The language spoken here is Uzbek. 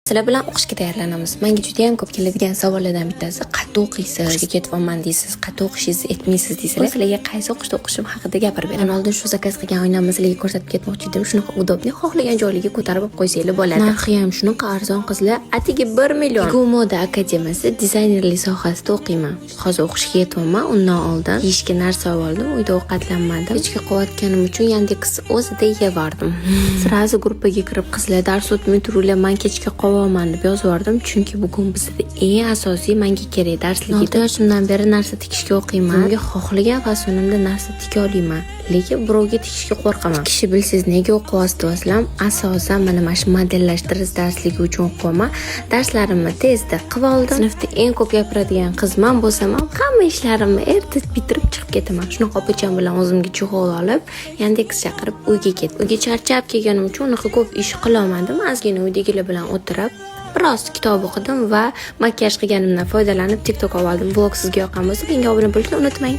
Sizlar bilan o'qishga tayyorlanamiz. Menga juda ham ko'p keladigan savollardan bittasi qattiq o'qiysiz, ishga ketyapman deysiz, qattiq o'qishingizni aytmaysiz deysizlar. Sizlarga qaysi o'qishda o'qishim haqida gapirib beraman. Oldin shu zakaz qilgan oynamni sizlarga ko'rsatib ketmoqchi edim. Shunaqa udobni xohlagan joylarga ko'tarib olib qo'ysanglar bo'ladi. Narxi ham shunaqa arzon qizlar. Atigi 1 million. Moda akademiyasi dizaynerlik sohasida o'qiyman. Hozir o'qishga ketyapman. Undan oldin yeyishga narsa oldim, uyda ovqatlanmadim. Kechga quvvatganim uchun Yandex o'zida yevardim. Sirazi gruppaga kirib qizlar dars o'tmay turinglar, men kechga qolman deb yozvordim, chunki bugun bizda eng asosiy menga kerak darslik edi. 6 yoshimdan beri narsa tikishga o'qiyman. Menga xohlagan fasonimda narsa tika olaman, lekin birovga tikishga qo'rqaman. Kishi bilsiz nega o'qiyapsiz desam, asosan mana shu modellashtirish darsligi uchun o'qiyman. Darslarimni tezda qilib oldim. Sinfda eng ko'p gapiradigan qizman bo'lsam ham, hamma ishlarimni erta bitirib chiqib ketaman. Shunaqa opacham bilan o'zimga chug'ul olib, Yandex chaqirib uyga ketdim. Uyga charchab kelganim uchun unaqa ko'p ish qila olmadim. Ozgina uydagilar bilan o'tirib biroz kitob o'qidim va makiyaj qilganimdan foydalanib TikTok oldim. Vlog sizga yoqqan bo'lsa, menga obuna bo'lishni unutmang.